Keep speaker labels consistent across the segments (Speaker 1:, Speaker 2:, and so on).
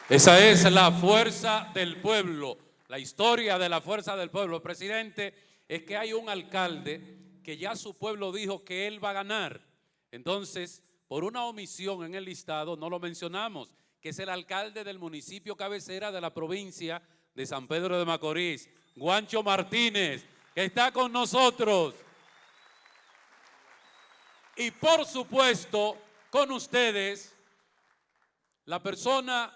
Speaker 1: Esa es la fuerza del pueblo, la historia de la fuerza del pueblo. Presidente, es que hay un alcalde que ya su pueblo dijo que él va a ganar. Entonces, por una omisión en el listado, no lo mencionamos, que es el alcalde del municipio cabecera de la provincia de San Pedro de Macorís, Juancho Martínez, que está con nosotros. Y por supuesto, con ustedes, la persona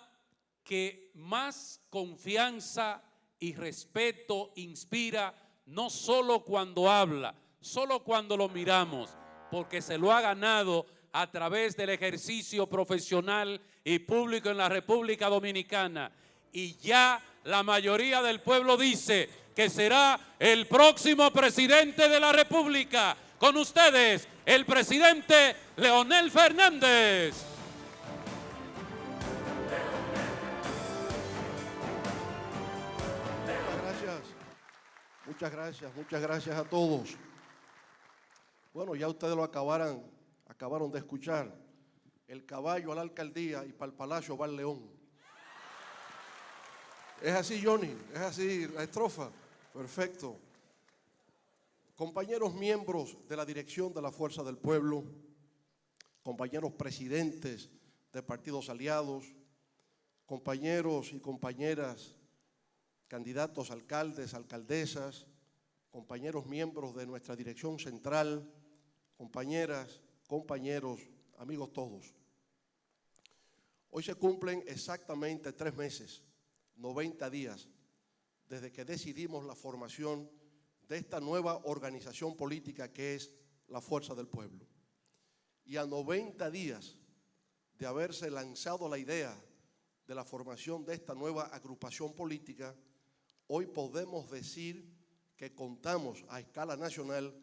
Speaker 1: que más confianza y respeto inspira, no solo cuando habla, solo cuando lo miramos, porque se lo ha ganado a través del ejercicio profesional y público en la República Dominicana. Y ya la mayoría del pueblo dice que será el próximo presidente de la República. Con ustedes, el presidente Leonel Fernández.
Speaker 2: Muchas gracias a todos. Bueno, ya ustedes lo acabaron de escuchar. El caballo a la alcaldía y para el palacio va el león. Es así, Johnny, es así la estrofa. Perfecto. Compañeros miembros de la dirección de la Fuerza del Pueblo, compañeros presidentes de partidos aliados, compañeros y compañeras candidatos a alcaldes, alcaldesas, compañeros miembros de nuestra dirección central, compañeras, compañeros, amigos todos. Hoy se cumplen exactamente 3 meses, 90 días, desde que decidimos la formación de esta nueva organización política que es la Fuerza del Pueblo. Y a 90 días de haberse lanzado la idea de la formación de esta nueva agrupación política, hoy podemos decir que contamos a escala nacional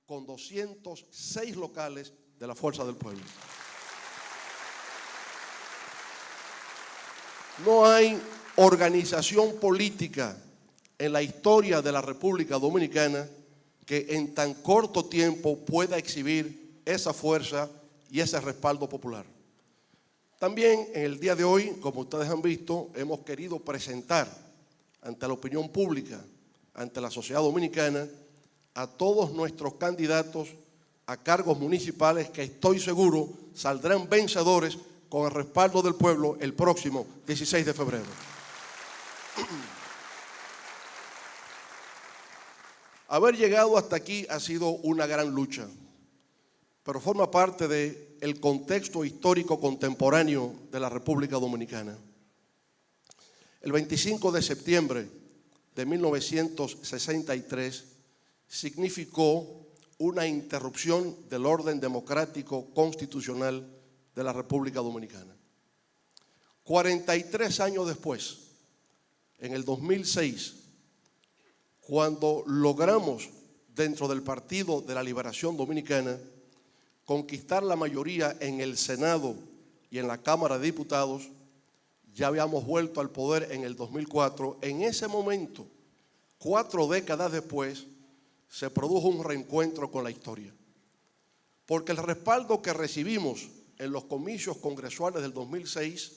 Speaker 2: con 206 locales de la Fuerza del Pueblo. No hay organización política en la historia de la República Dominicana que en tan corto tiempo pueda exhibir esa fuerza y ese respaldo popular. También en el día de hoy, como ustedes han visto, hemos querido presentar ante la opinión pública, ante la sociedad dominicana, a todos nuestros candidatos a cargos municipales que estoy seguro saldrán vencedores con el respaldo del pueblo el próximo 16 de febrero. Haber llegado hasta aquí ha sido una gran lucha, pero forma parte del contexto histórico contemporáneo de la República Dominicana. El 25 de septiembre de 1963 significó una interrupción del orden democrático constitucional de la República Dominicana. 43 años después, en el 2006, cuando logramos dentro del Partido de la Liberación Dominicana conquistar la mayoría en el Senado y en la Cámara de Diputados, ya habíamos vuelto al poder en el 2004. En ese momento, 4 décadas después, se produjo un reencuentro con la historia. Porque el respaldo que recibimos en los comicios congresuales del 2006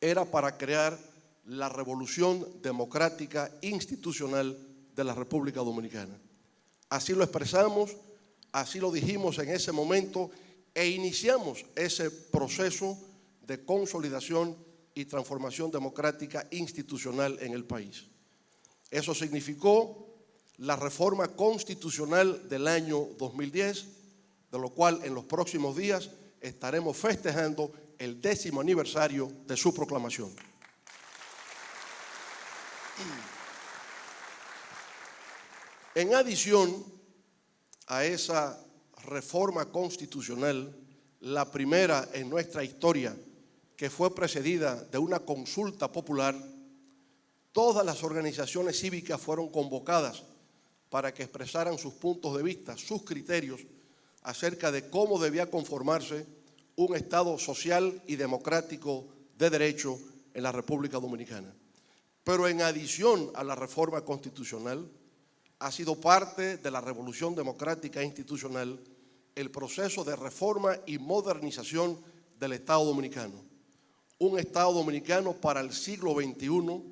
Speaker 2: era para crear la revolución democrática institucional de la República Dominicana. Así lo expresamos, así lo dijimos en ese momento e iniciamos ese proceso de consolidación y transformación democrática institucional en el país. Eso significó la reforma constitucional del año 2010, de lo cual en los próximos días estaremos festejando el 10º aniversario de su proclamación. En adición a esa reforma constitucional, la primera en nuestra historia, que fue precedida de una consulta popular, todas las organizaciones cívicas fueron convocadas para que expresaran sus puntos de vista, sus criterios acerca de cómo debía conformarse un Estado social y democrático de derecho en la República Dominicana. Pero en adición a la reforma constitucional, ha sido parte de la revolución democrática institucional el proceso de reforma y modernización del Estado dominicano. un Estado dominicano para el siglo XXI,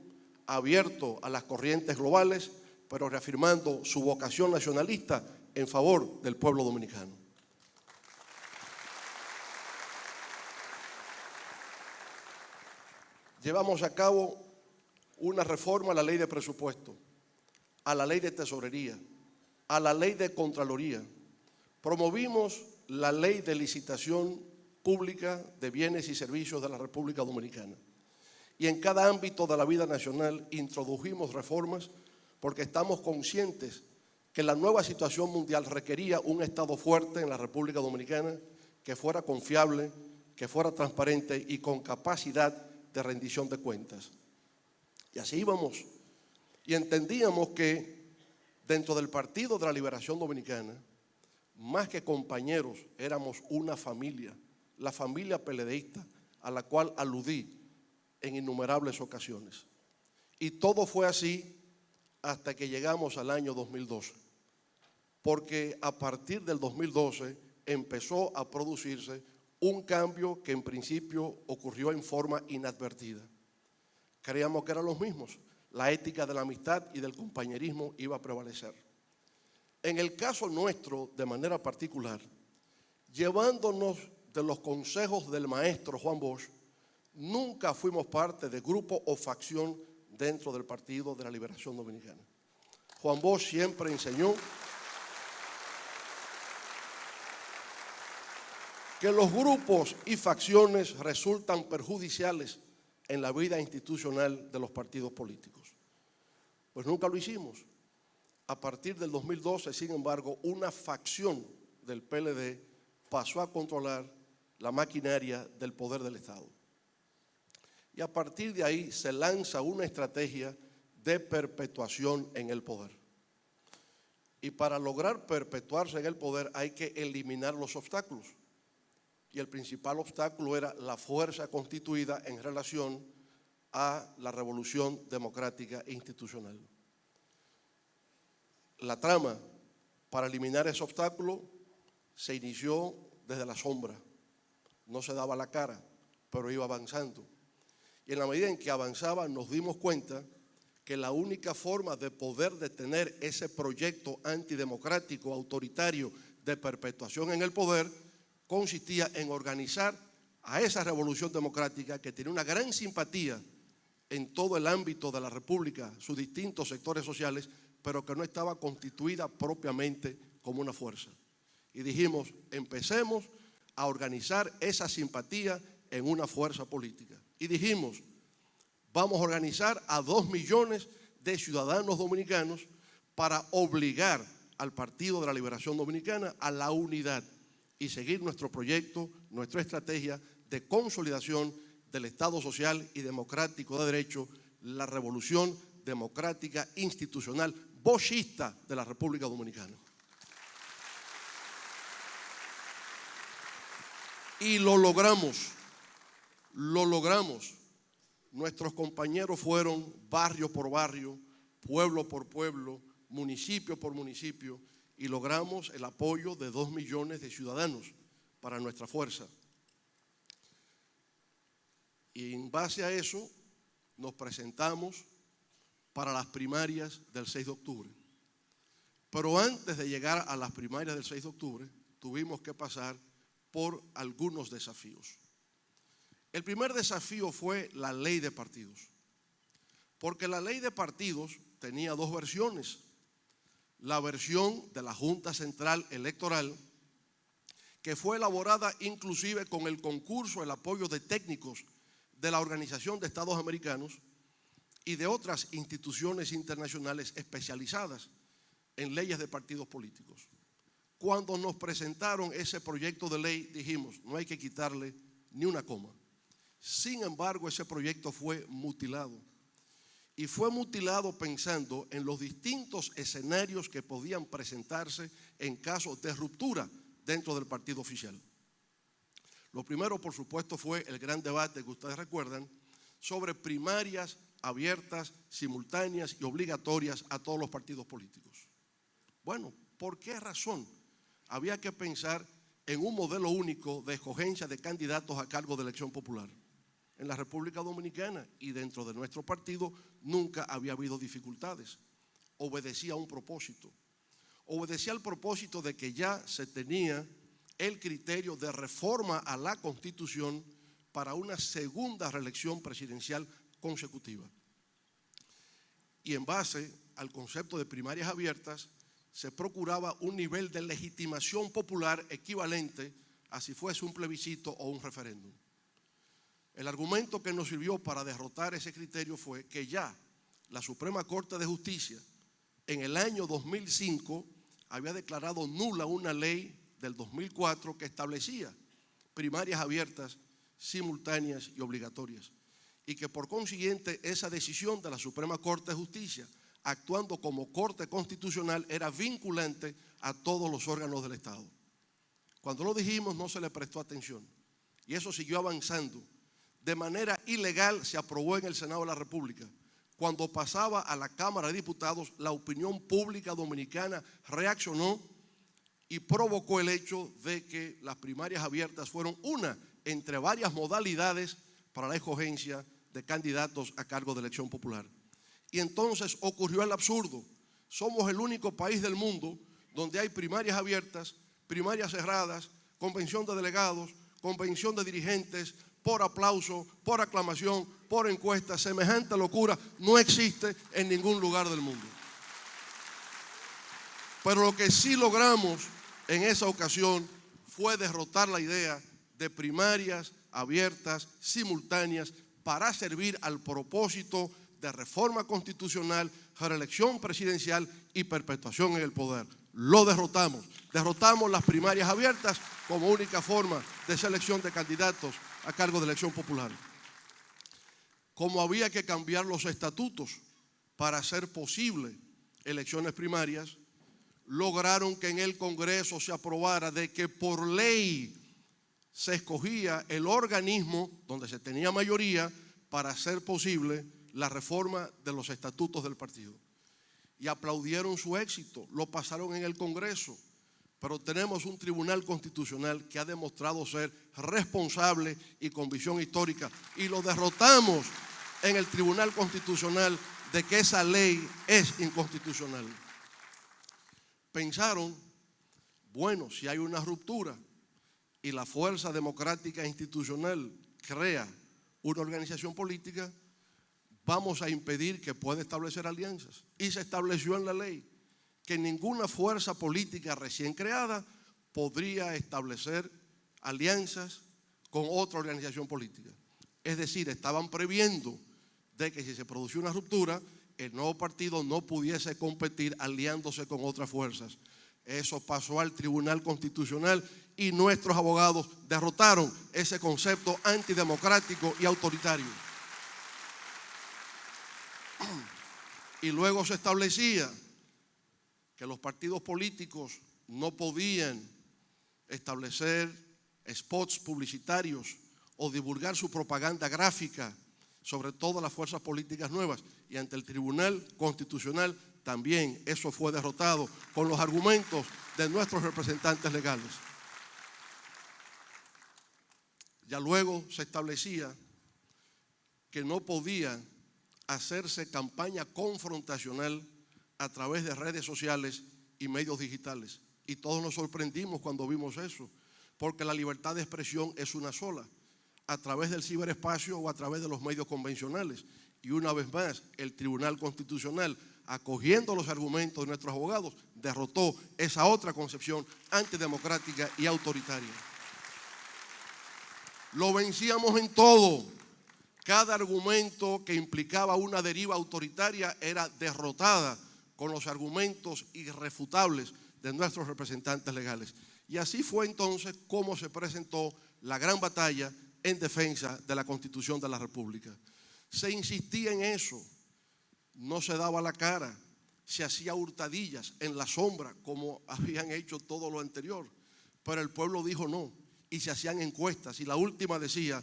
Speaker 2: abierto a las corrientes globales, pero reafirmando su vocación nacionalista en favor del pueblo dominicano. Llevamos a cabo una reforma a la ley de presupuesto, a la ley de tesorería, a la ley de Contraloría. Promovimos la ley de licitación pública de bienes y servicios de la República Dominicana. Y en cada ámbito de la vida nacional introdujimos reformas porque estamos conscientes que la nueva situación mundial requería un Estado fuerte en la República Dominicana que fuera confiable, que fuera transparente y con capacidad de rendición de cuentas. Y así íbamos. Y entendíamos que dentro del Partido de la Liberación Dominicana, más que compañeros, éramos una familia, la familia PLDista, a la cual aludí en innumerables ocasiones. Y todo fue así hasta que llegamos al año 2012, porque a partir del 2012 empezó a producirse un cambio que en principio ocurrió en forma inadvertida. Creíamos que eran los mismos, la ética de la amistad y del compañerismo iba a prevalecer. En el caso nuestro, de manera particular, llevándonos de los consejos del maestro Juan Bosch, nunca fuimos parte de grupo o facción dentro del Partido de la Liberación Dominicana. Juan Bosch siempre enseñó que los grupos y facciones resultan perjudiciales en la vida institucional de los partidos políticos. Pues nunca lo hicimos. A partir del 2012, sin embargo, una facción del PLD pasó a controlar la maquinaria del poder del Estado. Y a partir de ahí se lanza una estrategia de perpetuación en el poder. Y para lograr perpetuarse en el poder hay que eliminar los obstáculos. Y el principal obstáculo era la fuerza constituida en relación a la revolución democrática e institucional. La trama para eliminar ese obstáculo se inició desde la sombra. No se daba la cara, pero iba avanzando. Y en la medida en que avanzaba nos dimos cuenta que la única forma de poder detener ese proyecto antidemocrático, autoritario, de perpetuación en el poder, consistía en organizar a esa revolución democrática que tiene una gran simpatía en todo el ámbito de la República, sus distintos sectores sociales, pero que no estaba constituida propiamente como una fuerza. Y dijimos, empecemos a organizar esa simpatía en una fuerza política. Y dijimos, vamos a organizar a 2 millones de ciudadanos dominicanos para obligar al Partido de la Liberación Dominicana a la unidad y seguir nuestro proyecto, nuestra estrategia de consolidación del Estado social y democrático de derecho, la revolución democrática institucional boschista de la República Dominicana. Y lo logramos, lo logramos. Nuestros compañeros fueron barrio por barrio, pueblo por pueblo, municipio por municipio, y logramos el apoyo de 2 millones de ciudadanos para nuestra fuerza. Y en base a eso nos presentamos para las primarias del 6 de octubre. Pero antes de llegar a las primarias del 6 de octubre, tuvimos que pasar por algunos desafíos. El primer desafío fue la ley de partidos, porque la ley de partidos tenía 2 versiones. La versión de la Junta Central Electoral, que fue elaborada inclusive con el concurso, el apoyo de técnicos de la Organización de Estados Americanos y de otras instituciones internacionales especializadas en leyes de partidos políticos. Cuando nos presentaron ese proyecto de ley, dijimos, no hay que quitarle ni una coma. Sin embargo, ese proyecto fue mutilado. Y fue mutilado pensando en los distintos escenarios que podían presentarse en caso de ruptura dentro del partido oficial. Lo primero, por supuesto, fue el gran debate que ustedes recuerdan sobre primarias abiertas, simultáneas y obligatorias a todos los partidos políticos. Bueno, ¿por qué razón había que pensar en un modelo único de escogencia de candidatos a cargo de elección popular? en la República Dominicana y dentro de nuestro partido nunca había habido dificultades. Obedecía a un propósito. Obedecía al propósito de que ya se tenía el criterio de reforma a la Constitución para una segunda reelección presidencial consecutiva. Y en base al concepto de primarias abiertas, se procuraba un nivel de legitimación popular equivalente a si fuese un plebiscito o un referéndum. El argumento que nos sirvió para derrotar ese criterio fue que ya la Suprema Corte de Justicia en el año 2005 había declarado nula una ley del 2004 que establecía primarias abiertas, simultáneas y obligatorias, y que por consiguiente esa decisión de la Suprema Corte de Justicia, actuando como Corte Constitucional, era vinculante a todos los órganos del Estado. Cuando lo dijimos no se le prestó atención y eso siguió avanzando. De manera ilegal se aprobó en el Senado de la República. Cuando pasaba a la Cámara de Diputados, la opinión pública dominicana reaccionó y provocó el hecho de que las primarias abiertas fueron una entre varias modalidades para la escogencia de candidatos a cargo de elección popular. Y entonces ocurrió el absurdo. Somos el único país del mundo donde hay primarias abiertas, primarias cerradas, convención de delegados, convención de dirigentes, por aplauso, por aclamación, por encuesta. Semejante locura no existe en ningún lugar del mundo. Pero lo que sí logramos en esa ocasión fue derrotar la idea de primarias abiertas, simultáneas, para servir al propósito de reforma constitucional, reelección presidencial y perpetuación en el poder. Lo derrotamos. Derrotamos las primarias abiertas como única forma de selección de candidatos a cargo de elección popular. Como había que cambiar los estatutos para hacer posible elecciones primarias, lograron que en el Congreso se aprobara de que por ley se escogía el organismo donde se tenía mayoría para hacer posible la reforma de los estatutos del partido. Y aplaudieron su éxito, lo pasaron en el Congreso, pero tenemos un Tribunal Constitucional que ha demostrado ser responsable y con visión histórica, y lo derrotamos en el Tribunal Constitucional de que esa ley es inconstitucional. Pensaron, bueno, si hay una ruptura y la fuerza democrática institucional crea una organización política, vamos a impedir que pueda establecer alianzas. Y se estableció en la ley que ninguna fuerza política recién creada podría establecer alianzas con otra organización política. Es decir, estaban previendo de que si se producía una ruptura, el nuevo partido no pudiese competir aliándose con otras fuerzas. Eso pasó al Tribunal Constitucional y nuestros abogados derrotaron ese concepto antidemocrático y autoritario. Y luego se establecía que los partidos políticos no podían establecer spots publicitarios o divulgar su propaganda gráfica sobre todas las fuerzas políticas nuevas. Y ante el Tribunal Constitucional también eso fue derrotado con los argumentos de nuestros representantes legales. Ya luego se establecía que no podía hacerse campaña confrontacional a través de redes sociales y medios digitales. Y todos nos sorprendimos cuando vimos eso, porque la libertad de expresión es una sola, a través del ciberespacio o a través de los medios convencionales. Y una vez más, el Tribunal Constitucional, acogiendo los argumentos de nuestros abogados, derrotó esa otra concepción antidemocrática y autoritaria. Lo vencíamos en todo. Cada argumento que implicaba una deriva autoritaria era derrotada con los argumentos irrefutables de nuestros representantes legales. Y así fue entonces como se presentó la gran batalla en defensa de la Constitución de la República. Se insistía en eso, no se daba la cara, se hacía hurtadillas en la sombra como habían hecho todo lo anterior, pero el pueblo dijo no y se hacían encuestas y la última decía: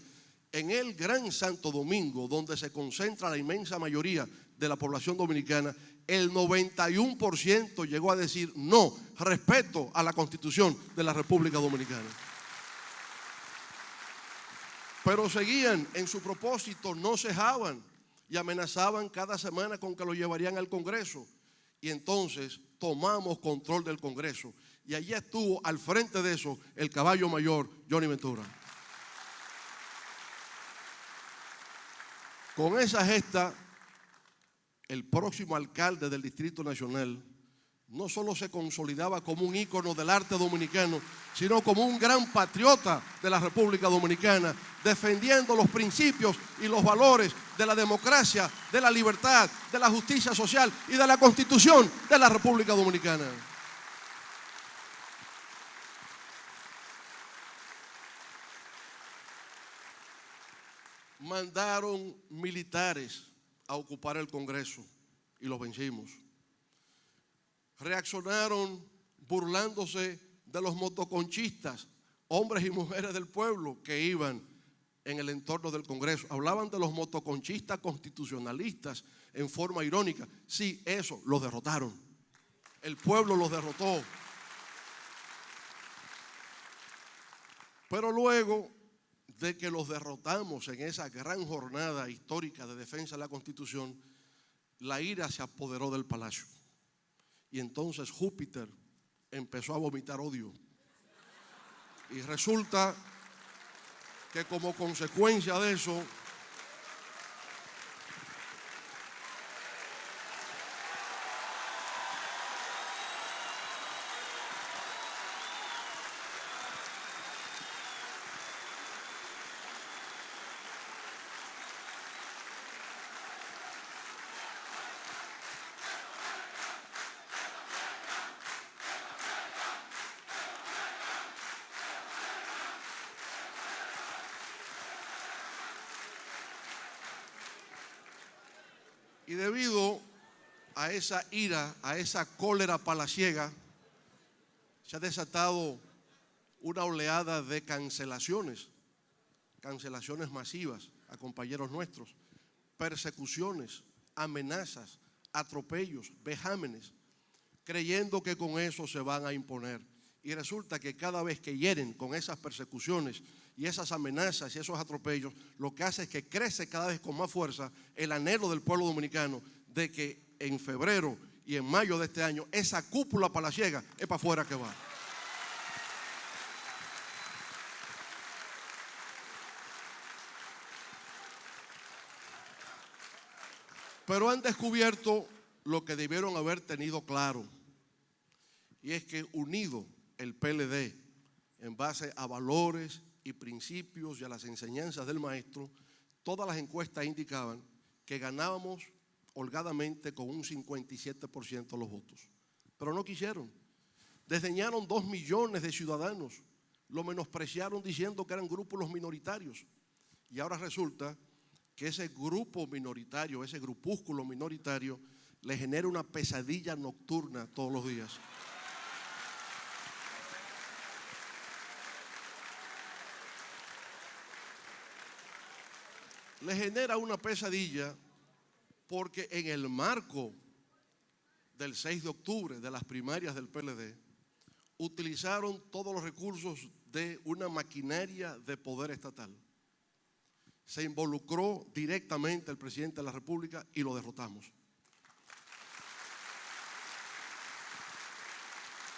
Speaker 2: en el Gran Santo Domingo, donde se concentra la inmensa mayoría de la población dominicana, el 91% llegó a decir no, respeto a la Constitución de la República Dominicana. Pero seguían en su propósito, no cejaban y amenazaban cada semana con que lo llevarían al Congreso. Y entonces tomamos control del Congreso. Y allí estuvo al frente de eso el caballo mayor, Johnny Ventura. Con esa gesta, el próximo alcalde del Distrito Nacional no solo se consolidaba como un ícono del arte dominicano, sino como un gran patriota de la República Dominicana, defendiendo los principios y los valores de la democracia, de la libertad, de la justicia social y de la Constitución de la República Dominicana. Mandaron militares a ocupar el Congreso y los vencimos. Reaccionaron burlándose de los motoconchistas, hombres y mujeres del pueblo que iban en el entorno del Congreso. Hablaban de los motoconchistas constitucionalistas en forma irónica. Sí, eso, los derrotaron. El pueblo los derrotó. Pero luego de que los derrotamos en esa gran jornada histórica de defensa de la Constitución, la ira se apoderó del palacio. Y entonces Júpiter empezó a vomitar odio. Y resulta que como consecuencia de eso, y debido a esa ira, a esa cólera palaciega, se ha desatado una oleada de cancelaciones masivas a compañeros nuestros, persecuciones, amenazas, atropellos, vejámenes, creyendo que con eso se van a imponer. Y resulta que cada vez que hieren con esas persecuciones y esas amenazas y esos atropellos, lo que hace es que crece cada vez con más fuerza el anhelo del pueblo dominicano de que en febrero y en mayo de este año esa cúpula palaciega es para afuera que va. Pero han descubierto lo que debieron haber tenido claro, y es que unido el PLD en base a valores y principios y a las enseñanzas del maestro, todas las encuestas indicaban que ganábamos holgadamente con un 57% de los votos. Pero no quisieron. Desdeñaron 2 millones de ciudadanos, lo menospreciaron diciendo que eran grupos los minoritarios. Y ahora resulta que ese grupo minoritario, ese grupúsculo minoritario, le genera una pesadilla nocturna todos los días. Le genera una pesadilla porque en el marco del 6 de octubre, de las primarias del PLD, utilizaron todos los recursos de una maquinaria de poder estatal. Se involucró directamente el presidente de la República y lo derrotamos.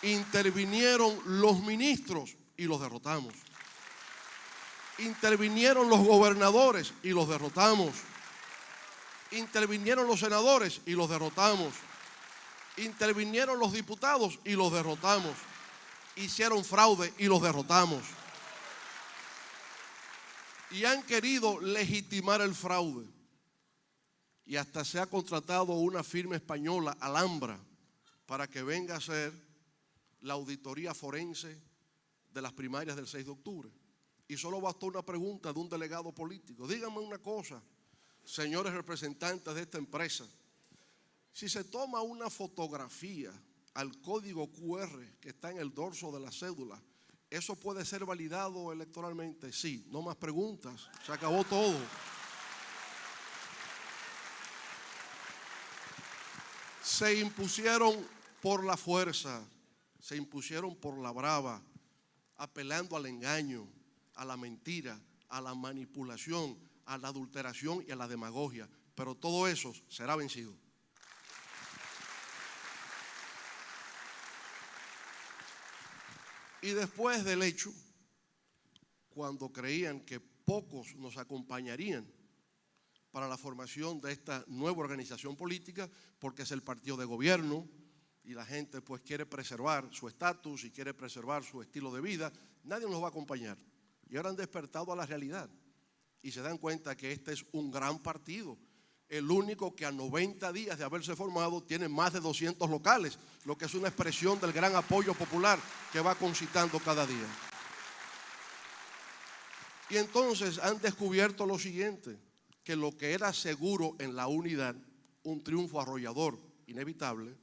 Speaker 2: Intervinieron los ministros y los derrotamos. Intervinieron los gobernadores y los derrotamos. Intervinieron los senadores y los derrotamos. Intervinieron los diputados y los derrotamos. Hicieron fraude y los derrotamos. Y han querido legitimar el fraude. Y hasta se ha contratado una firma española, Alhambra, para que venga a hacer la auditoría forense de las primarias del 6 de octubre. Y solo bastó una pregunta de un delegado político. Díganme una cosa, señores representantes de esta empresa. Si se toma una fotografía al código QR que está en el dorso de la cédula, ¿eso puede ser validado electoralmente? Sí, no más preguntas, se acabó todo. Se impusieron por la fuerza, se impusieron por la brava, apelando al engaño, a la mentira, a la manipulación, a la adulteración y a la demagogia. Pero todo eso será vencido. Y después del hecho, cuando creían que pocos nos acompañarían para la formación de esta nueva organización política, porque es el partido de gobierno y la gente pues quiere preservar su estatus y quiere preservar su estilo de vida, nadie nos va a acompañar. Y ahora han despertado a la realidad y se dan cuenta que este es un gran partido, el único que a 90 días de haberse formado tiene más de 200 locales, lo que es una expresión del gran apoyo popular que va concitando cada día. Y entonces han descubierto lo siguiente, que lo que era seguro en la unidad, un triunfo arrollador, inevitable,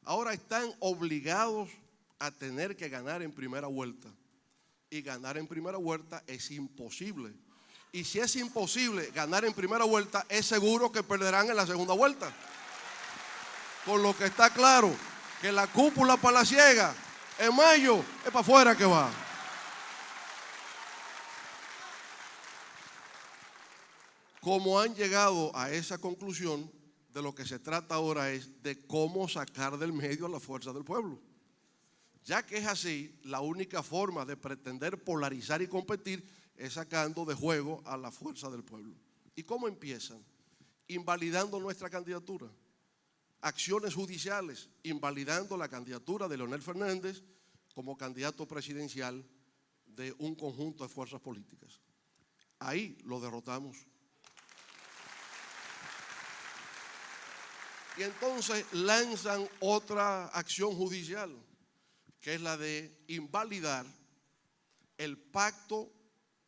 Speaker 2: ahora están obligados a tener que ganar en primera vuelta. Y ganar en primera vuelta es imposible. Y si es imposible ganar en primera vuelta, es seguro que perderán en la segunda vuelta. Con lo que está claro que la cúpula palaciega en mayo es para afuera que va. Como han llegado a esa conclusión, de lo que se trata ahora es de cómo sacar del medio a la fuerza del pueblo. Ya que es así, la única forma de pretender polarizar y competir es sacando de juego a la fuerza del pueblo. ¿Y cómo empiezan? Invalidando nuestra candidatura. Acciones judiciales, invalidando la candidatura de Leonel Fernández como candidato presidencial de un conjunto de fuerzas políticas. Ahí lo derrotamos. Y entonces lanzan otra acción judicial, que es la de invalidar el pacto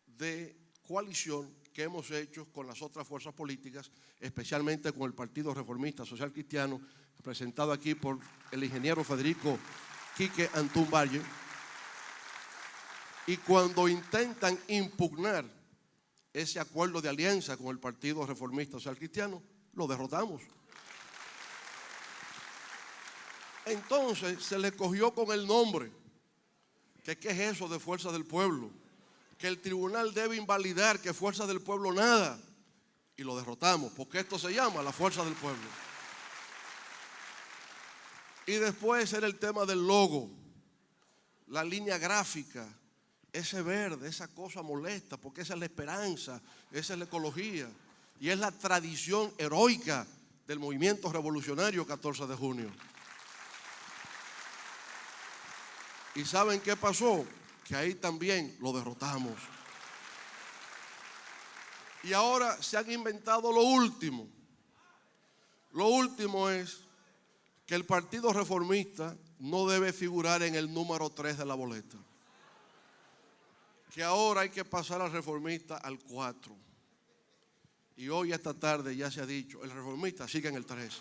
Speaker 2: de coalición que hemos hecho con las otras fuerzas políticas, especialmente con el Partido Reformista Social Cristiano, presentado aquí por el ingeniero Federico Quique Antún Valle. Y cuando intentan impugnar ese acuerdo de alianza con el Partido Reformista Social Cristiano, lo derrotamos. Entonces se le cogió con el nombre, que qué es eso de fuerza del pueblo, que el tribunal debe invalidar, que fuerza del pueblo nada, y lo derrotamos, porque esto se llama la fuerza del pueblo. Y después era el tema del logo, la línea gráfica, ese verde, esa cosa molesta, porque esa es la esperanza, esa es la ecología, y es la tradición heroica del movimiento revolucionario 14 de junio. ¿Y saben qué pasó? Que ahí también lo derrotamos. Y ahora se han inventado lo último. Lo último es que el Partido Reformista no debe figurar en el número 3 de la boleta. Que ahora hay que pasar al Reformista al 4. Y hoy, esta tarde, ya se ha dicho, el Reformista sigue en el 3.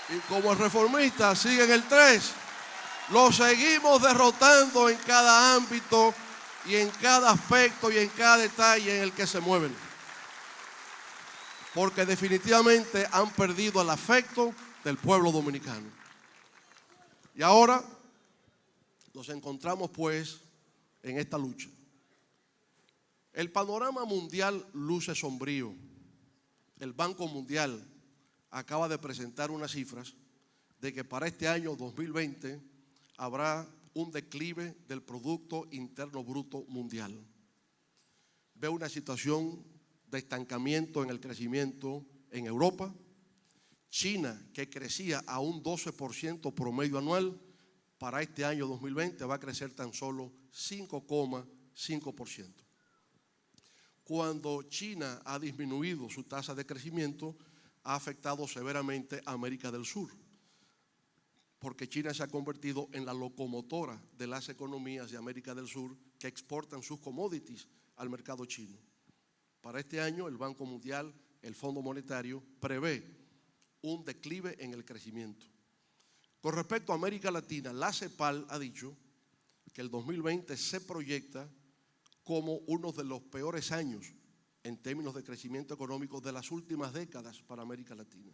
Speaker 2: Y como el Reformista sigue en el 3, lo seguimos derrotando en cada ámbito y en cada aspecto y en cada detalle en el que se mueven. Porque definitivamente han perdido el afecto del pueblo dominicano. Y ahora nos encontramos pues en esta lucha. El panorama mundial luce sombrío. El Banco Mundial acaba de presentar unas cifras de que para este año 2020 habrá un declive del Producto Interno Bruto mundial. Ve una situación de estancamiento en el crecimiento en Europa. China, que crecía a un 12% promedio anual, para este año 2020 va a crecer tan solo 5,5%. Cuando China ha disminuido su tasa de crecimiento, ha afectado severamente a América del Sur, porque China se ha convertido en la locomotora de las economías de América del Sur que exportan sus commodities al mercado chino. Para este año, el Banco Mundial, el Fondo Monetario, prevé un declive en el crecimiento. Con respecto a América Latina, la CEPAL ha dicho que el 2020 se proyecta como uno de los peores años en términos de crecimiento económico de las últimas décadas para América Latina.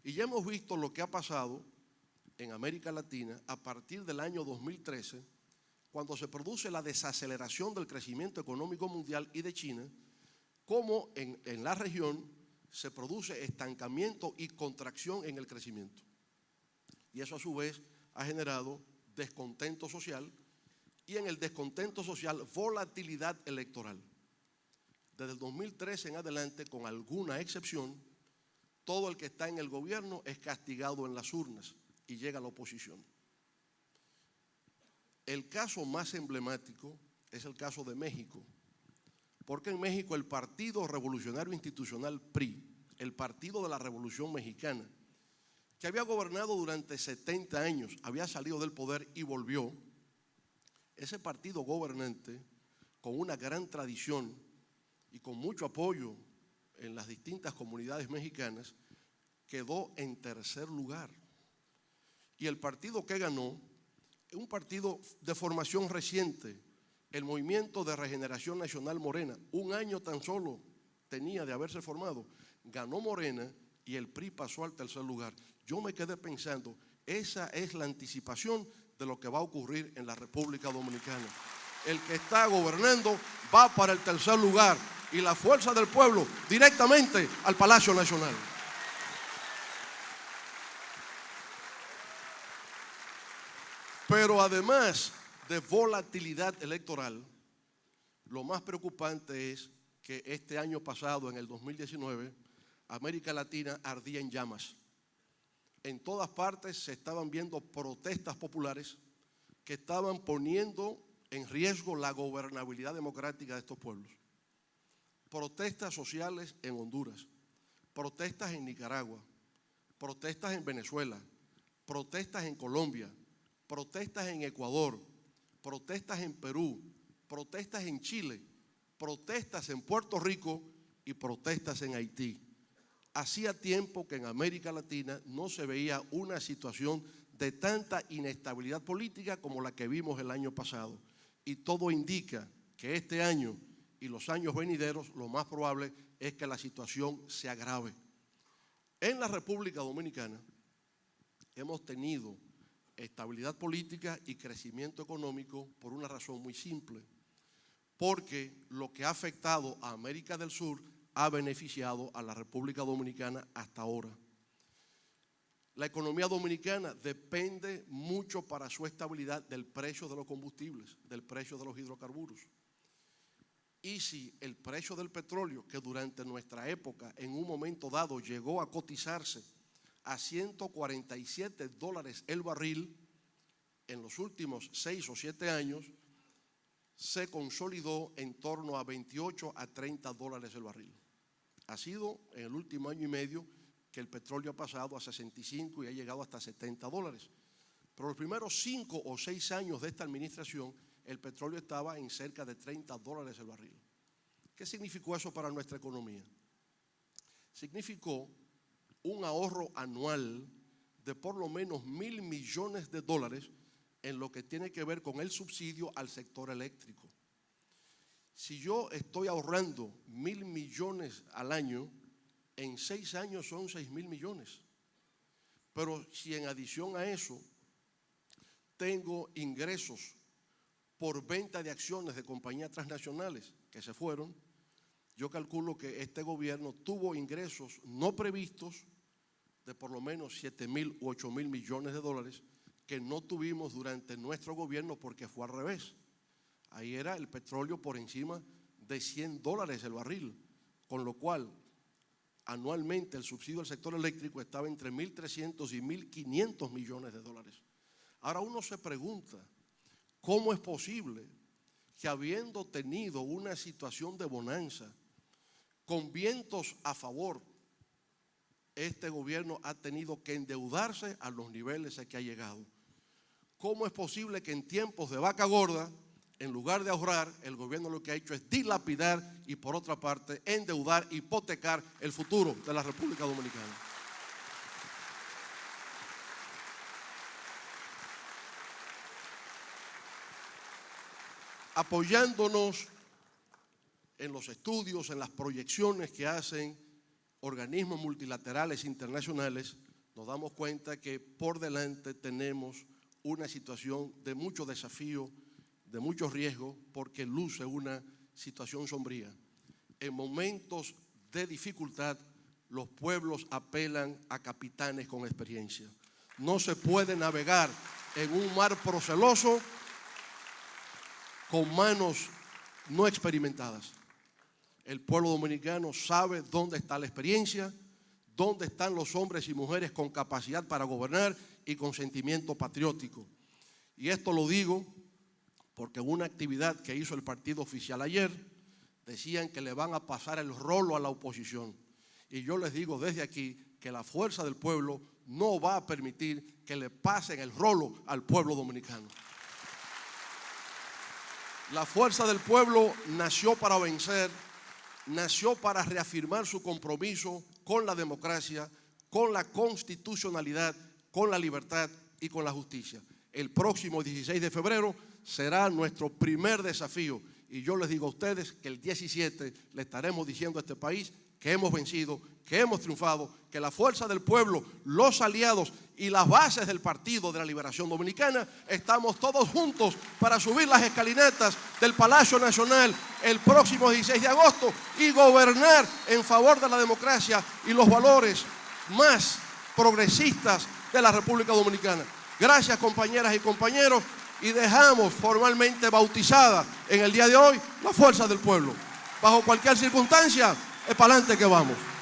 Speaker 2: Y ya hemos visto lo que ha pasado en América Latina a partir del año 2013, cuando se produce la desaceleración del crecimiento económico mundial y de China, como en la región se produce estancamiento y contracción en el crecimiento. Y eso a su vez ha generado descontento social y en el descontento social volatilidad electoral. Desde el 2013 en adelante, con alguna excepción, todo el que está en el gobierno es castigado en las urnas y llega a la oposición. El caso más emblemático es el caso de México, porque en México el Partido Revolucionario Institucional PRI, el Partido de la Revolución Mexicana, que había gobernado durante 70 años, había salido del poder y volvió, ese partido gobernante, con una gran tradición y con mucho apoyo en las distintas comunidades mexicanas, quedó en tercer lugar. Y el partido que ganó, un partido de formación reciente, el Movimiento de Regeneración Nacional Morena, un año tan solo tenía de haberse formado, ganó Morena y el PRI pasó al tercer lugar. Yo me quedé pensando, esa es la anticipación de lo que va a ocurrir en la República Dominicana. El que está gobernando va para el tercer lugar y la fuerza del pueblo directamente al Palacio Nacional. Pero además de volatilidad electoral, lo más preocupante es que este año pasado, en el 2019, América Latina ardía en llamas. En todas partes se estaban viendo protestas populares que estaban poniendo en riesgo la gobernabilidad democrática de estos pueblos. Protestas sociales en Honduras, protestas en Nicaragua, protestas en Venezuela, protestas en Colombia, protestas en Ecuador, protestas en Perú, protestas en Chile, protestas en Puerto Rico y protestas en Haití. Hacía tiempo que en América Latina no se veía una situación de tanta inestabilidad política como la que vimos el año pasado. Y todo indica que este año y los años venideros, lo más probable es que la situación se agrave. En la República Dominicana hemos tenido estabilidad política y crecimiento económico por una razón muy simple, porque lo que ha afectado a América del Sur ha beneficiado a la República Dominicana hasta ahora. La economía dominicana depende mucho para su estabilidad del precio de los combustibles, del precio de los hidrocarburos. Y si el precio del petróleo, que durante nuestra época en un momento dado llegó a cotizarse a $147 el barril, en los últimos 6 o 7 años se consolidó en torno a 28 a 30 dólares el barril. Ha sido en el último año y medio que el petróleo ha pasado a 65 y ha llegado hasta 70 dólares. Pero los primeros 5 o 6 años de esta administración, el petróleo estaba en cerca de 30 dólares el barril. ¿Qué significó eso para nuestra economía? Significó un ahorro anual de por lo menos $1.000 millones en lo que tiene que ver con el subsidio al sector eléctrico. Si yo estoy ahorrando $1.000 millones al año, en 6 años son $6.000 millones. Pero si en adición a eso tengo ingresos por venta de acciones de compañías transnacionales que se fueron, yo calculo que este gobierno tuvo ingresos no previstos de por lo menos $7.000 u $8.000 millones que no tuvimos durante nuestro gobierno porque fue al revés. Ahí era el petróleo por encima de $100 el barril, con lo cual anualmente el subsidio al sector eléctrico estaba entre 1.300 y 1.500 millones de dólares. Ahora uno se pregunta, ¿cómo es posible que habiendo tenido una situación de bonanza, con vientos a favor, este gobierno ha tenido que endeudarse a los niveles a que ha llegado? ¿Cómo es posible que en tiempos de vaca gorda, en lugar de ahorrar, el gobierno lo que ha hecho es dilapidar y por otra parte endeudar, hipotecar el futuro de la República Dominicana? Apoyándonos en los estudios, en las proyecciones que hacen organismos multilaterales internacionales, nos damos cuenta que por delante tenemos una situación de mucho desafío, de mucho riesgo, porque luce una situación sombría. En momentos de dificultad, los pueblos apelan a capitanes con experiencia. No se puede navegar en un mar proceloso con manos no experimentadas. El pueblo dominicano sabe dónde está la experiencia, dónde están los hombres y mujeres con capacidad para gobernar y con sentimiento patriótico. Y esto lo digo porque en una actividad que hizo el partido oficial ayer, decían que le van a pasar el rolo a la oposición. Y yo les digo desde aquí que la fuerza del pueblo no va a permitir que le pasen el rolo al pueblo dominicano. La fuerza del pueblo nació para vencer, nació para reafirmar su compromiso con la democracia, con la constitucionalidad, con la libertad y con la justicia. El próximo 16 de febrero será nuestro primer desafío y yo les digo a ustedes que el 17 le estaremos diciendo a este país que hemos vencido, que hemos triunfado, que la fuerza del pueblo, los aliados y las bases del Partido de la Liberación Dominicana estamos todos juntos para subir las escalinatas del Palacio Nacional el próximo 16 de agosto y gobernar en favor de la democracia y los valores más progresistas de la República Dominicana. Gracias, compañeras y compañeros, y dejamos formalmente bautizada en el día de hoy la fuerza del pueblo. Bajo cualquier circunstancia, es para adelante que vamos.